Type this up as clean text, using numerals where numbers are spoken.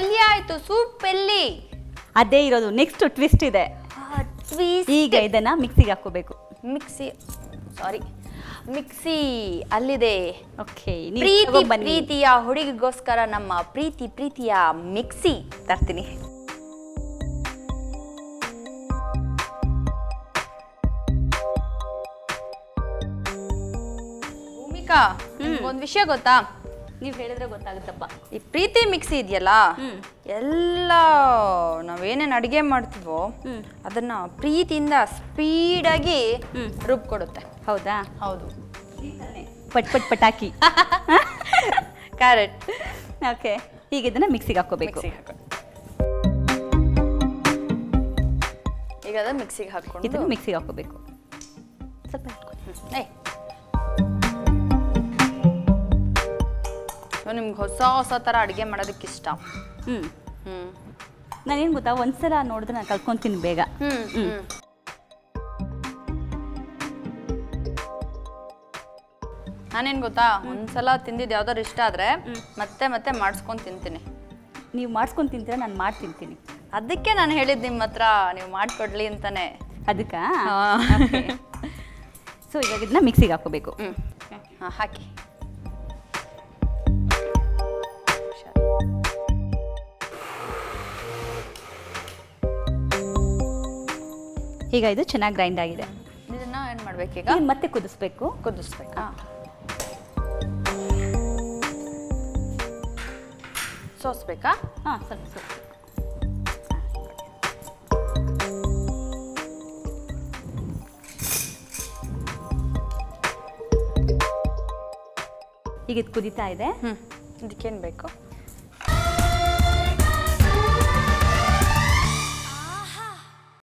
ಪಲ್ಯ ಆಯ್ತು, ಸೂಪ್ ಎಲ್ಲಿ? ಅದೇ ಇರೋದು. ನೆಕ್ಸ್ಟ್ ಟ್ವಿಸ್ಟ್ ಇದೆ. ಈಗ ಇದನ್ನ ಮಿಕ್ಸಿಗೆ ಹಾಕೋಬೇಕು. ಮಿಕ್ಸಿ ಅಲ್ಲಿದೆ. ಓಕೆ, ಪ್ರೀತಿಯ ಹುಡುಗಿಗೋಸ್ಕರ ನಮ್ಮ ಪ್ರೀತಿಯ ಮಿಕ್ಸಿ ತರ್ತೀನಿ. ಭೂಮಿಕಾ, ಒಂದು ವಿಷಯ ಗೊತ್ತಾ? ನೀವು ಹೇಳಿದ್ರೆ ಗೊತ್ತಾಗುತ್ತಪ್ಪ. ಈ ಪ್ರೀತಿ ಮಿಕ್ಸಿ ಇದೆಯಲ್ಲ, ಎಲ್ಲ ನಾವೇನೇನು ಅಡುಗೆ ಮಾಡ್ತೀವೋ ಅದನ್ನ ಪ್ರೀತಿಯಿಂದ ಸ್ಪೀಡಾಗಿ ರುಬ್ಕೊಡುತ್ತೆ. ಹೌದಾ? ಹೌದು. ಪಟ್ ಪಟಾಕಿ. ಕ್ಯಾರೆಟ್. ಓಕೆ, ಈಗ ಇದನ್ನ ಮಿಕ್ಸಿಗೆ ಹಾಕೋಬೇಕು. ಈಗ ಅದನ್ನ ಮಿಕ್ಸಿಗೆ ಹಾಕೊಂಡು ಇದನ್ನ ಮಿಕ್ಸಿಗೆ ಹಾಕೋಬೇಕು. ಸ್ವಲ್ಪ ನಿಮ್ಗೆ ಹೊಸ ಥರ ಅಡುಗೆ ಮಾಡೋದಕ್ಕೆ ಇಷ್ಟ. ನಾನೇನು ಗೊತ್ತಾ, ಒಂದ್ಸಲ ನೋಡಿದ್ರೆ ನಾನು ಕಲ್ತ್ಕೊಂತೀನಿ ಬೇಗ. ನಾನೇನು ಗೊತ್ತಾ, ಒಂದ್ಸಲ ತಿಂದಿದ್ದು ಯಾವ್ದಾದ್ರು ಇಷ್ಟ ಆದರೆ ಮತ್ತೆ ಮತ್ತೆ ಮಾಡಿಸ್ಕೊಂಡು ತಿಂತೀನಿ. ನೀವು ಮಾಡಿಸ್ಕೊಂಡು ತಿಂತೀರಾ, ನಾನು ಮಾಡಿ ತಿಂತೀನಿ. ಅದಕ್ಕೆ ನಾನು ಹೇಳಿದ್ದು ನಿಮ್ಮ ಹತ್ರ ನೀವು ಮಾಡಿಕೊಡ್ಲಿ ಅಂತಾನೆ. ಅದಕ್ಕೆ ಸೊ ಇವಾಗ ಇದನ್ನ ಮಿಕ್ಸಿಗೆ ಹಾಕೋಬೇಕು. ಹಾಕಿ. ಈಗ ಇದು ಚೆನ್ನಾಗಿ ಗ್ರೈಂಡ್ ಆಗಿದೆ. ಇದನ್ನ ಏನು ಮಾಡಬೇಕೀಗ? ಮತ್ತೆ ಕುದಿಸ್ಬೇಕಾ? ಸೋಸ್ಬೇಕಾ? ಹಾಂ, ಸ್ವಲ್ಪ ಈಗ ಇದು ಕುದೀತಾ ಇದೆ. ಇದಕ್ಕೇನು ಬೇಕು?